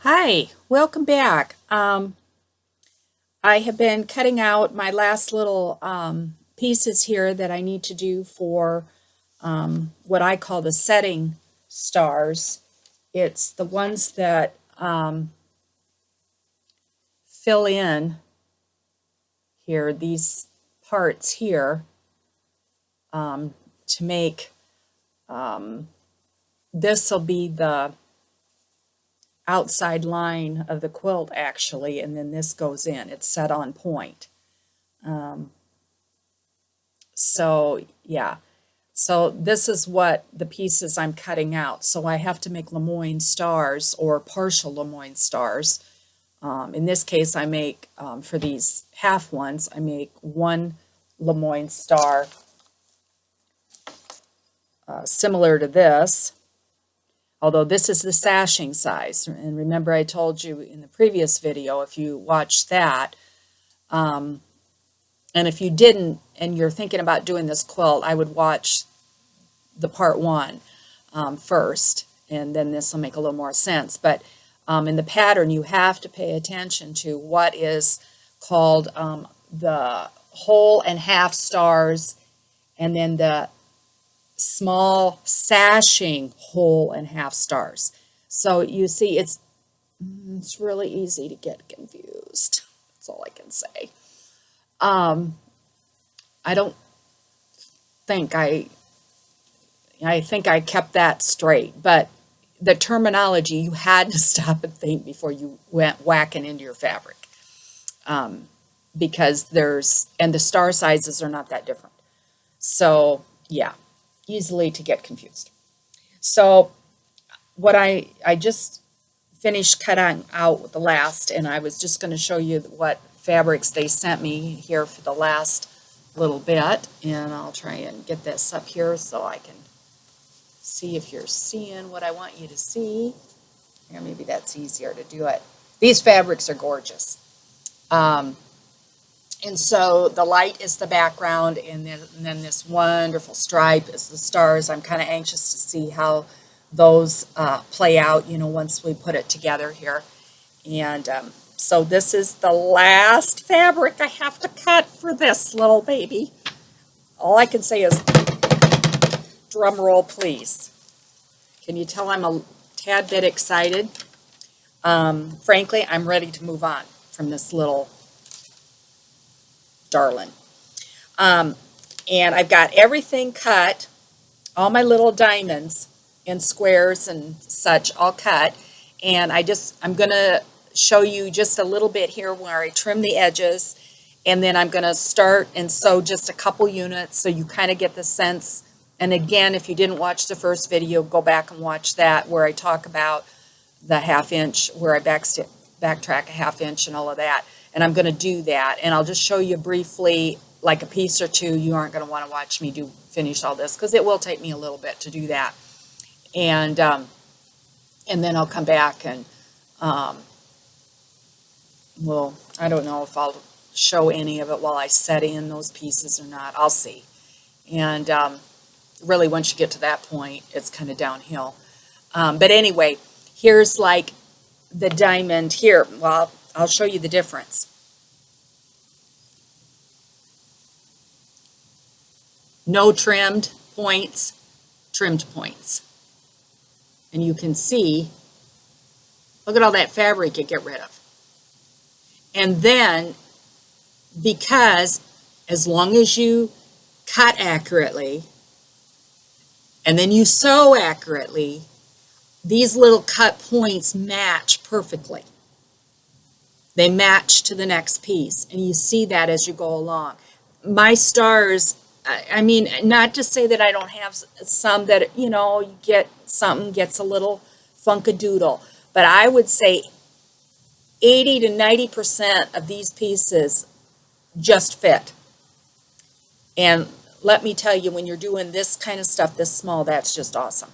Hi, welcome back. I have been cutting out my last little pieces here that I need to do for what I call the setting stars. It's the ones that fill in here, these parts here, to make this will be the outside line of the quilt actually, and then this goes in. It's set on point. So yeah, so this is what the pieces I'm cutting out. So I have to make Lemoyne stars or partial Lemoyne stars. In this case, I make, for these half ones, I make one Lemoyne star similar to this. Although this is the sashing size. And remember I told you in the previous video, if you watched that, and if you didn't and you're thinking about doing this quilt, I would watch the part one first, and then this will make a little more sense. But in the pattern, you have to pay attention to what is called the whole and half stars, and then the small sashing whole and half stars. So you see, it's really easy to get confused. That's all I can say. I don't think I think I kept that straight, but the terminology, you had to stop and think before you went whacking into your fabric, because and the star sizes are not that different. So yeah, easily to get confused. So what I just finished cutting out with the last, and I was just going to show you what fabrics they sent me here for the last little bit, and I'll try and get this up here so I can see if you're seeing what I want you to see. Or maybe that's easier to do it. These fabrics are gorgeous. And so the light is the background, and then this wonderful stripe is the stars. I'm kind of anxious to see how those play out, once we put it together here. And so this is the last fabric I have to cut for this little baby. All I can say is, drum roll, please. Can you tell I'm a tad bit excited? Frankly, I'm ready to move on from this little darling. And I've got everything cut, all my little diamonds and squares and such all cut. And I'm going to show you just a little bit here where I trim the edges. And then I'm going to start and sew just a couple units so you kind of get the sense. And again, if you didn't watch the first video, go back and watch that where I talk about the half inch, where I backtrack a half inch and all of that. And I'm going to do that, and I'll just show you briefly, like a piece or two. You aren't going to want to watch me finish all this, because it will take me a little bit to do that. And then I'll come back and, well, I don't know if I'll show any of it while I set in those pieces or not. I'll see. And really, once you get to that point, it's kind of downhill. But anyway, here's like the diamond here. Well, I'll show you the difference. No trimmed points, trimmed points. And you can see, look at all that fabric you get rid of. And then, because as long as you cut accurately, and then you sew accurately, these little cut points match perfectly. They match to the next piece, and you see that as you go along. My stars, I mean, not to say that I don't have some that, you get something gets a little funkadoodle, but I would say 80 to 90% of these pieces just fit. And let me tell you, when you're doing this kind of stuff this small, that's just awesome.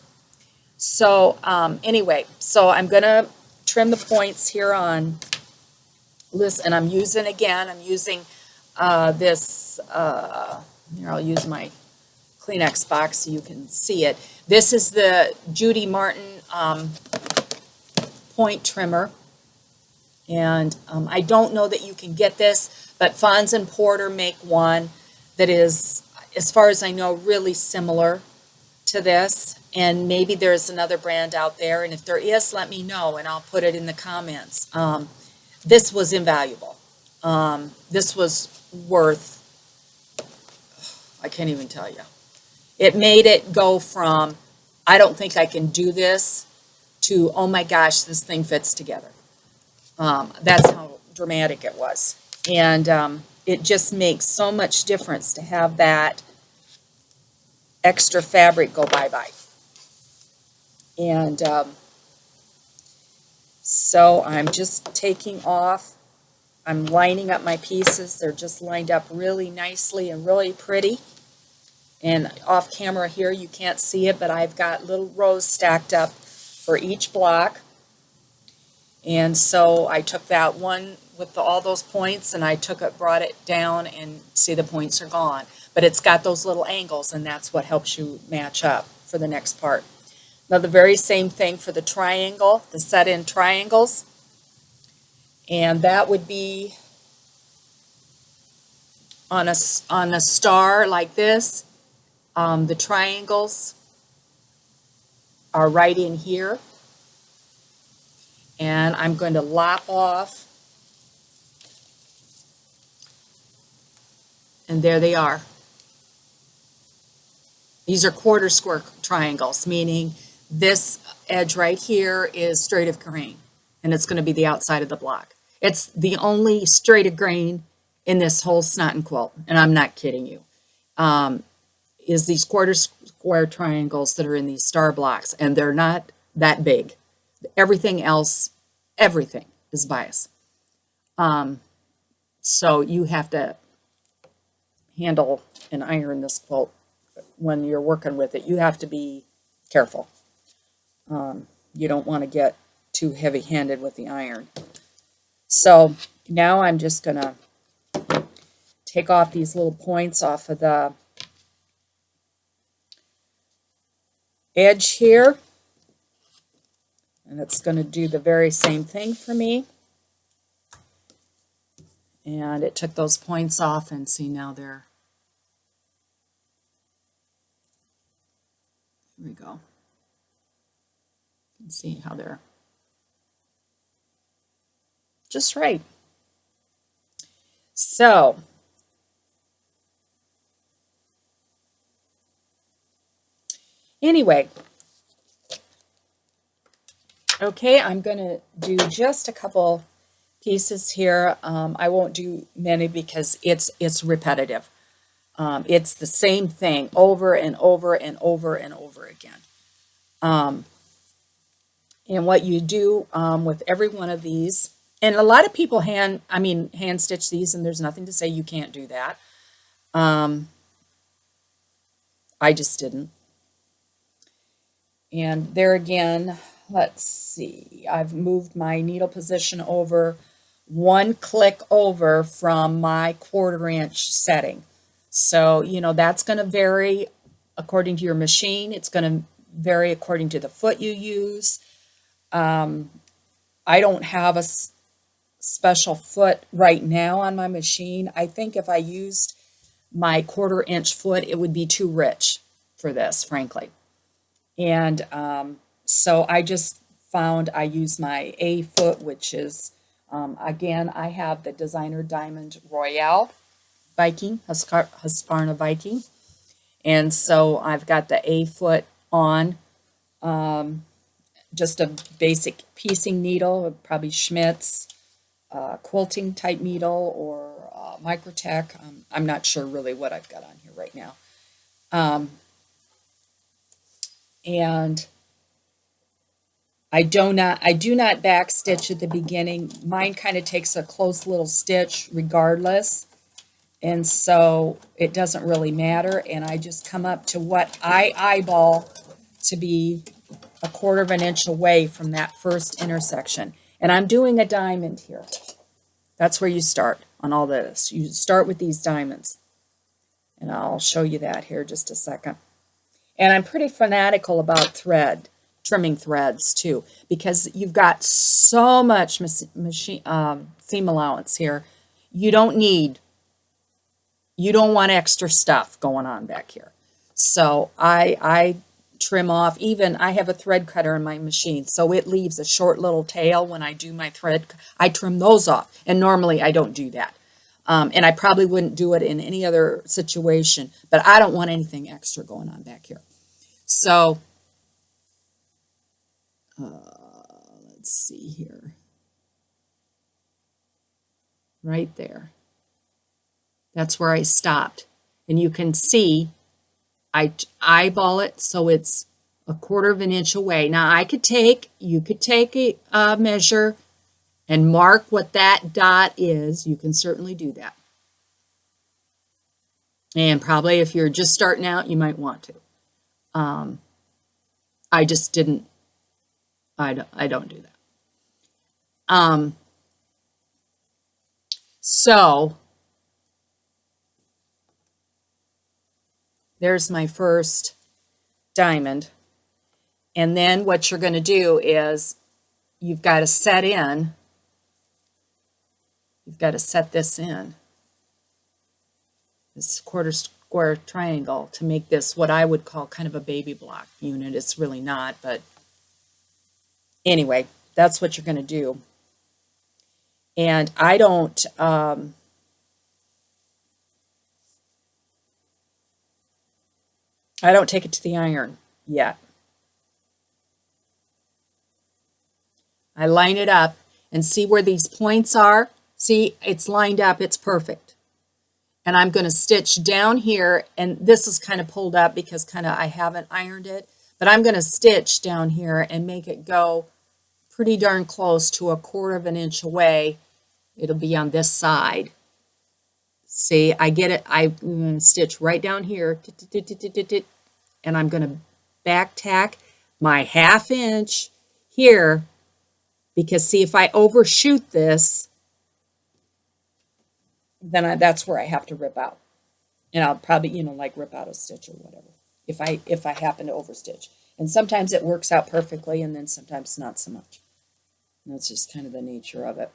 So anyway, so I'm going to trim the points here on this, and I'm using this, here I'll use my Kleenex box so you can see it. This is the Judy Martin point trimmer. And I don't know that you can get this, but Fons and Porter make one that is, as far as I know, really similar to this. And maybe there's another brand out there, and if there is, let me know, and I'll put it in the comments. This was invaluable. This was worth, I can't even tell you. It made it go from, I don't think I can do this, to, oh my gosh, this thing fits together. That's how dramatic it was. And it just makes so much difference to have that extra fabric go bye-bye. And so I'm just taking off. I'm lining up my pieces. They're just lined up really nicely and really pretty. And off camera here, you can't see it, but I've got little rows stacked up for each block. And so I took that one with all those points, and I brought it down, and see, the points are gone. But it's got those little angles, and that's what helps you match up for the next part. Now the very same thing for the triangle, the set-in triangles. And that would be on a star like this. The triangles are right in here. And I'm going to lop off. And there they are. These are quarter square triangles, meaning this edge right here is straight of grain, and it's going to be the outside of the block. It's the only straight of grain in this whole Snot and Quilt, and I'm not kidding you, is these quarter square triangles that are in these star blocks, and they're not that big. Everything else, everything is bias. So you have to handle and iron this quilt when you're working with it. You have to be careful. You don't want to get too heavy-handed with the iron. So now I'm just going to take off these little points off of the edge here. And it's going to do the very same thing for me. And it took those points off, and see, now they're, here we go. You can see how they're just right. So anyway, okay, I'm going to do just a couple pieces here. I won't do many because it's repetitive. It's the same thing over and over and over and over again. And what you do with every one of these, and a lot of people hand stitch these, and there's nothing to say you can't do that. I just didn't. And there again, let's see, I've moved my needle position over 1 click over from my 1/4 inch setting. So, you know, that's going to vary according to your machine. It's going to vary according to the foot you use. I don't have a special foot right now on my machine. I think if I used my 1/4 inch foot, it would be too rich for this, frankly. And so I just found I use my A foot, which is, again, I have the Designer Diamond Royale Viking, Husqvarna Viking. And so I've got the A foot on, just a basic piecing needle, probably Schmidt's, quilting type needle, or Microtech. I'm not sure really what I've got on here right now. And I do not backstitch at the beginning. Mine kind of takes a close little stitch regardless, and so it doesn't really matter. And I just come up to what I eyeball to be 1/4 inch away from that first intersection. And I'm doing a diamond here. That's where you start on all this. You start with these diamonds, and I'll show you that here just a second. And I'm pretty fanatical about thread. trimming threads too, because you've got so much machine seam allowance here. You don't want extra stuff going on back here. So I trim off, even I have a thread cutter in my machine, so it leaves a short little tail when I do my thread. I trim those off, and normally I don't do that. And I probably wouldn't do it in any other situation, but I don't want anything extra going on back here. So let's see here. Right there. That's where I stopped. And you can see I eyeball it so it's 1/4 of an inch away. Now you could take a measure and mark what that dot is. You can certainly do that. And probably if you're just starting out, you might want to. I just didn't, I don't do that. So there's my first diamond. And then what you're going to do is you've got to set this in, this 1/4 square triangle, to make this what I would call kind of a baby block unit. It's really not, but anyway, that's what you're going to do. And I don't take it to the iron yet. I line it up and see where these points are. See, it's lined up, it's perfect. And I'm going to stitch down here, and this is kind of pulled up because I haven't ironed it, but I'm going to stitch down here and make it go pretty darn close to 1/4 of an inch away. It'll be on this side. See, I get it. I'm going to stitch right down here, and I'm going to back tack my 1/2 inch here, because see, if I overshoot this, then that's where I have to rip out. And I'll probably, like rip out a stitch or whatever, if I happen to overstitch. And sometimes it works out perfectly, and then sometimes not so much. And that's just kind of the nature of it.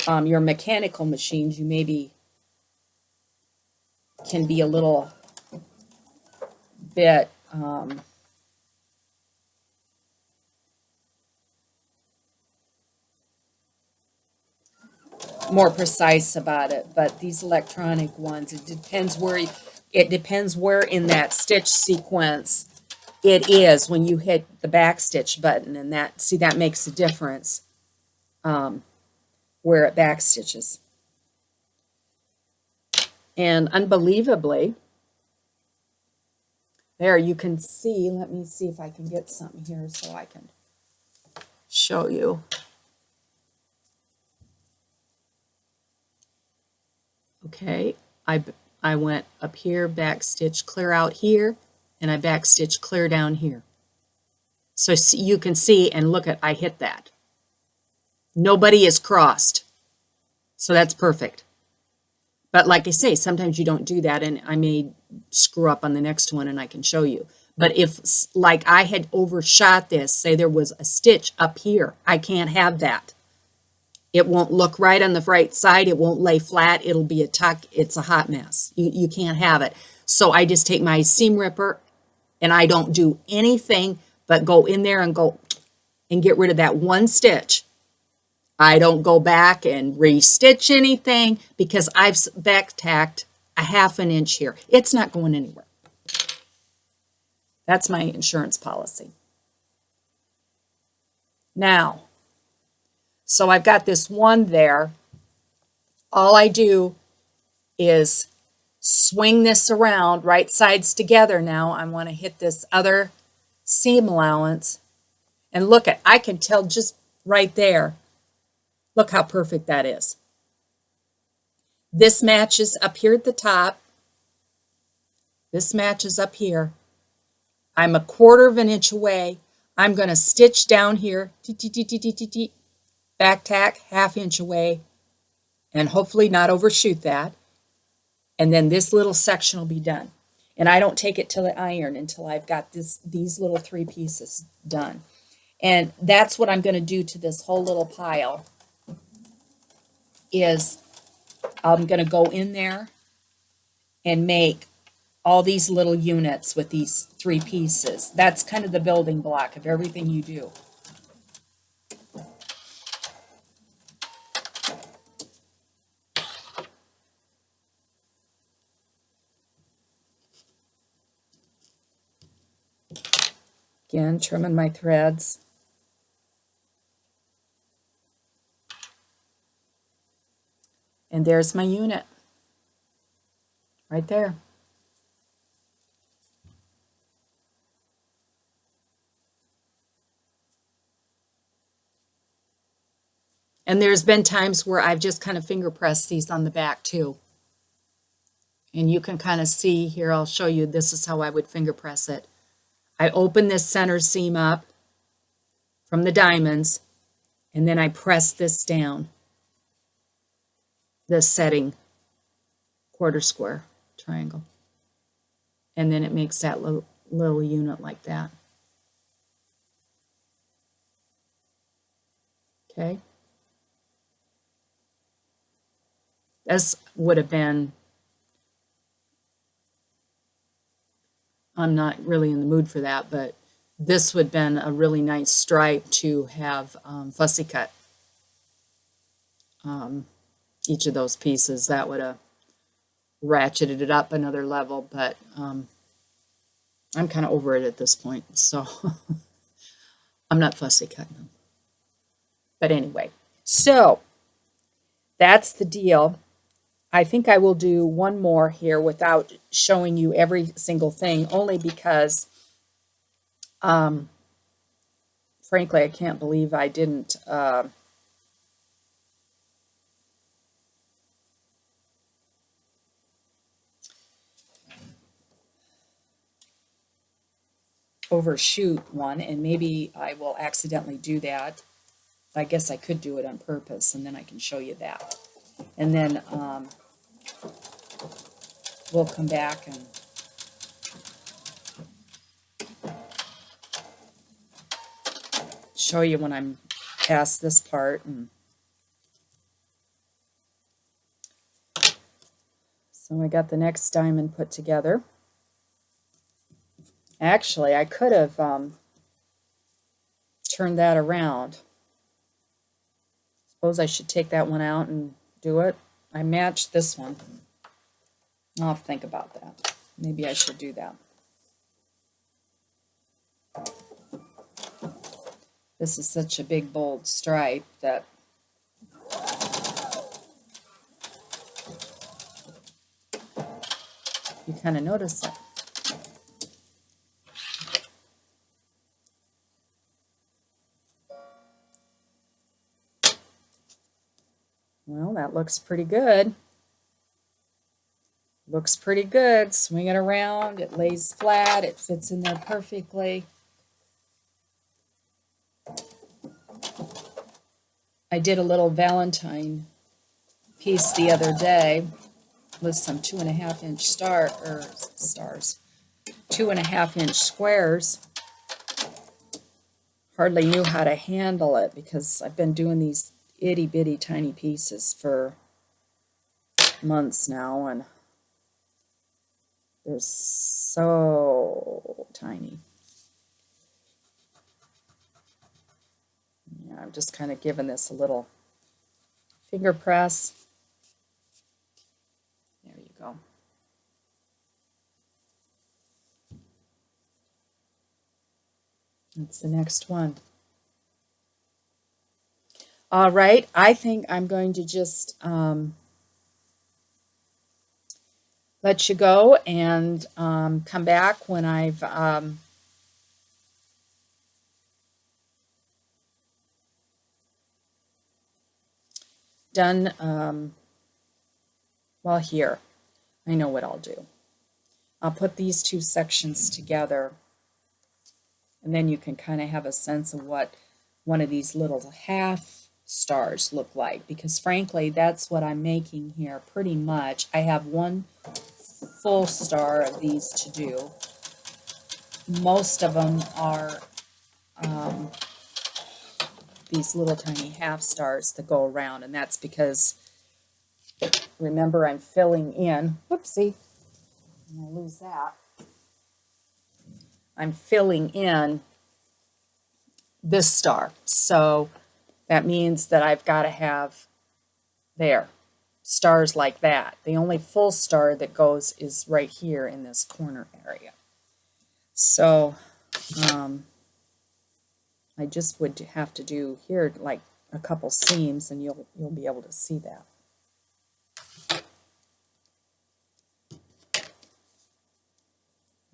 Your mechanical machines, you maybe can be a little bit more precise about it, but these electronic ones, it depends where in that stitch sequence it is when you hit the backstitch button, and that makes a difference where it backstitches. And unbelievably, there you can see, let me see if I can get something here so I can show you. Okay, I went up here, backstitch clear out here, and I backstitch clear down here. So you can see, and look at, I hit that. Nobody is crossed. So that's perfect. But like I say, sometimes you don't do that, and I may screw up on the next one, and I can show you. But if, like I had overshot this, say there was a stitch up here, I can't have that. It won't look right on the right side. It won't lay flat. It'll be a tuck. It's a hot mess. You can't have it. So I just take my seam ripper, and I don't do anything but go in there and go and get rid of that one stitch. I don't go back and re-stitch anything because I've back tacked a 1/2 inch here. It's not going anywhere. That's my insurance policy. Now, so I've got this one there. All I do is swing this around, right sides together now. I want to hit this other seam allowance. And look at, I can tell just right there. Look how perfect that is. This matches up here at the top. This matches up here. I'm 1/4 of an inch away. I'm going to stitch down here, back tack 1/2 inch away, and hopefully not overshoot that. And then this little section will be done. And I don't take it to the iron until I've got these little 3 pieces done. And that's what I'm going to do to this whole little pile is I'm going to go in there and make all these little units with these 3 pieces. That's kind of the building block of everything you do. Again, trimming my threads. And there's my unit. Right there. And there's been times where I've just kind of finger pressed these on the back too. And you can kind of see here, I'll show you, this is how I would finger press it. I open this center seam up from the diamonds, and then I press this down, this setting quarter square triangle. And then it makes that little unit like that. Okay. This would have been, I'm not really in the mood for that, but this would have been a really nice stripe to have fussy cut. Each of those pieces, that would have ratcheted it up another level, but I'm kind of over it at this point, so I'm not fussy cutting them. But anyway, so that's the deal. I think I will do one more here without showing you every single thing, only because, frankly, I can't believe I didn't overshoot one, and maybe I will accidentally do that. I guess I could do it on purpose, and then I can show you that. And then we'll come back and show you when I'm past this part. And so I got the next diamond put together. Actually, I could have turned that around. Suppose I should take that one out and do it. I matched this one. I'll think about that. Maybe I should do that. This is such a big, bold stripe that you kind of notice it. Well, that looks pretty good. Looks pretty good. Swing it around. It lays flat. It fits in there perfectly. I did a little Valentine piece the other day with some 2.5-inch stars, 2.5-inch squares. Hardly knew how to handle it because I've been doing these itty bitty tiny pieces for months now, and they're so tiny. Yeah, I'm just kind of giving this a little finger press. There you go. That's the next one. All right, I think I'm going to just let you go and come back when I've done, well, here, I know what I'll do. I'll put these two sections together, and then you can kind of have a sense of what one of these little half stars look like, because frankly, that's what I'm making here pretty much. I have one full star of these to do. Most of them are these little tiny half stars that go around, and that's because, remember, I'm filling in, whoopsie, I'm going to lose that. I'm filling in this star, so that means that I've got to have there stars like that. The only full star that goes is right here in this corner area. So I just would have to do here like a couple seams, and you'll be able to see that.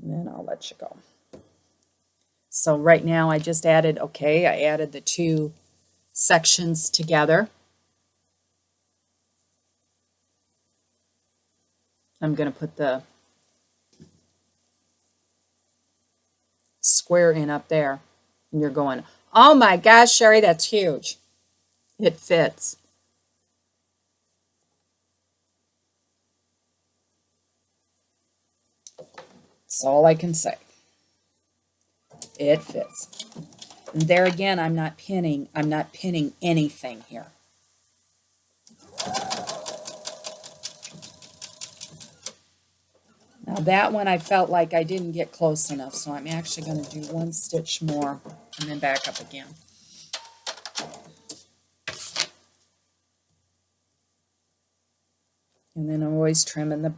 And then I'll let you go. So right now I just added, I added the two sections together. I'm going to put the square in up there. And you're going, oh my gosh, Sherry, that's huge. It fits. That's all I can say. It fits. And there again, I'm not pinning anything here. Now that one I felt like I didn't get close enough, so I'm actually going to do one stitch more and then back up again. And then I'm always trimming the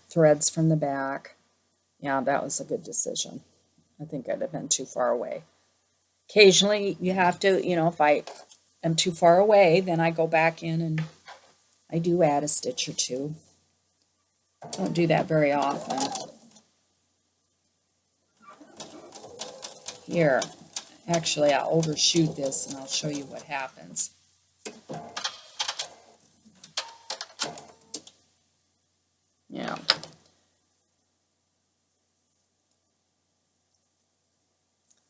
threads from the back. Yeah, that was a good decision. I think I'd have been too far away. Occasionally you have to, if I am too far away, then I go back in and I do add a stitch or two. I don't do that very often. Here, actually I'll overshoot this and I'll show you what happens. Yeah.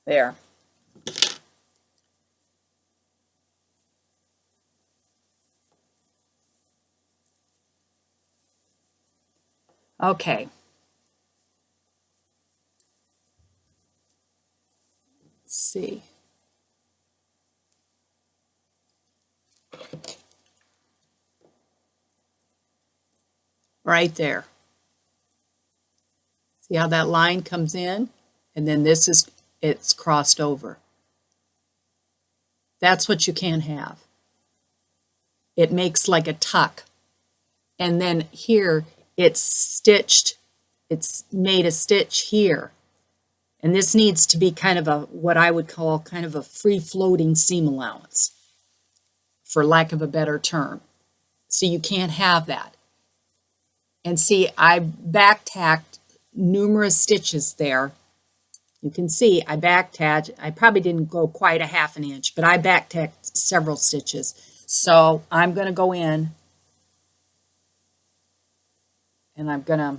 There. Okay. Let's see. Right there. See how that line comes in? And then it's crossed over. That's what you can't have. It makes like a tuck. And then here it's stitched, it's made a stitch here. And this needs to be kind of what I would call kind of a free-floating seam allowance, for lack of a better term. So you can't have that. And see, I back-tacked numerous stitches there. You can see I back-tacked. I probably didn't go quite a half an inch, but I back-tacked several stitches. So I'm going to go in and I'm going to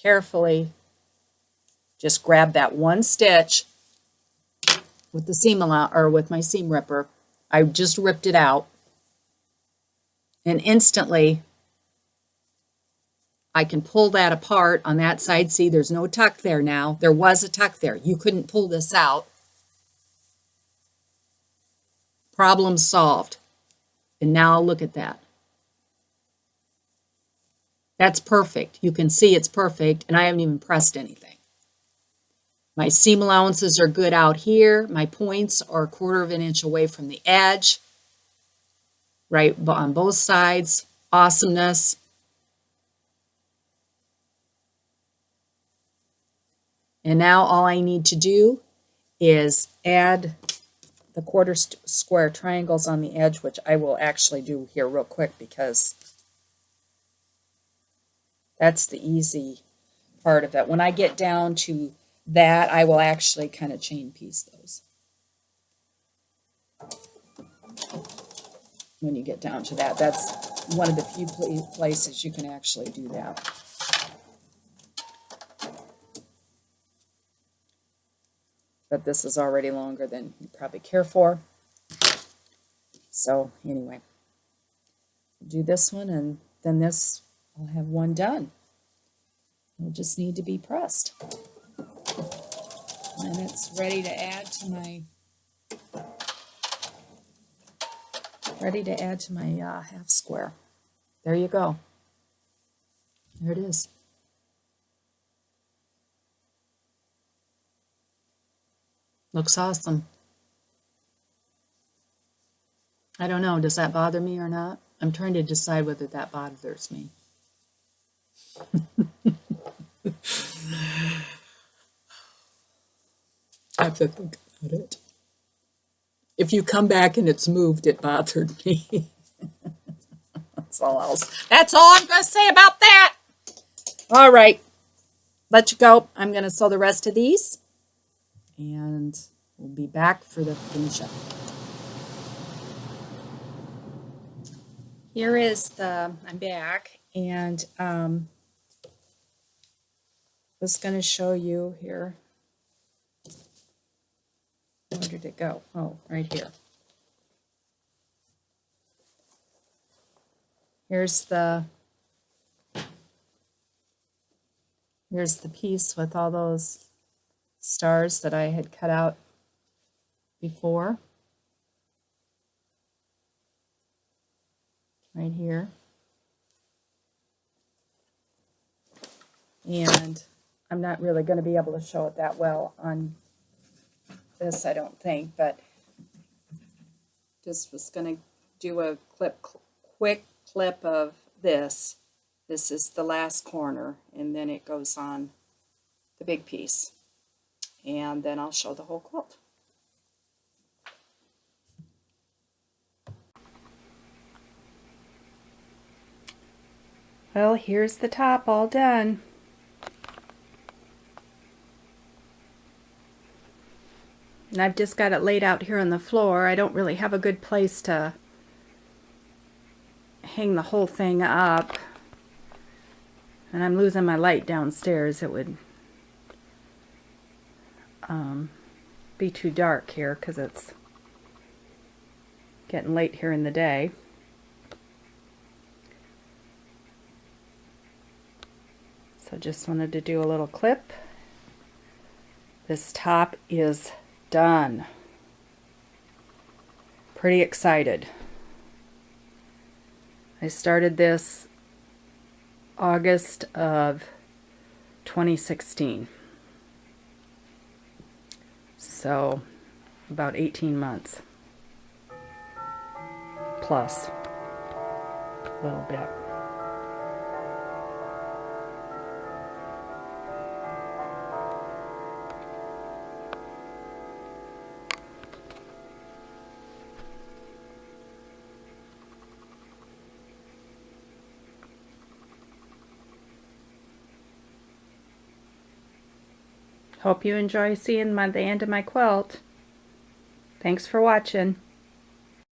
carefully just grab that one stitch with the seam with my seam ripper. I just ripped it out, and instantly I can pull that apart on that side. See, there's no tuck there now. There was a tuck there. You couldn't pull this out. Problem solved. And now look at that. That's perfect. You can see it's perfect, and I haven't even pressed anything. My seam allowances are good out here. My points are 1/4 of an inch away from the edge, right on both sides. Awesomeness. And now all I need to do is add the 1/4 square triangles on the edge, which I will actually do here real quick because that's the easy part of it. When I get down to that, I will actually kind of chain piece those. When you get down to that, that's one of the few places you can actually do that. But this is already longer than you probably care for. So anyway, do this one, and then this I'll have one done. It'll just need to be pressed. And it's ready to add to my half square. There you go. There it is. Looks awesome. I don't know, does that bother me or not? I'm trying to decide whether that bothers me. I have to think about it. If you come back and it's moved, it bothered me. That's all I'm going to say about that. All right. Let you go. I'm going to sew the rest of these. And we'll be back for the finish up. Here is I'm back. And I was going to show you here. Where did it go? Oh, right here. Here's the piece with all those stars that I had cut out before. Right here. And I'm not really going to be able to show it that well on this, I don't think, but just was going to do a quick clip of this. This is the last corner, and then it goes on the big piece. And then I'll show the whole quilt. Well, here's the top all done. And I've just got it laid out here on the floor. I don't really have a good place to hang the whole thing up. And I'm losing my light downstairs. It would be too dark here because it's getting late here in the day. So just wanted to do a little clip. This top is done. Pretty excited. I started this August of 2016. So about 18 months plus a little bit. Hope you enjoy seeing the end of my quilt. Thanks for watching.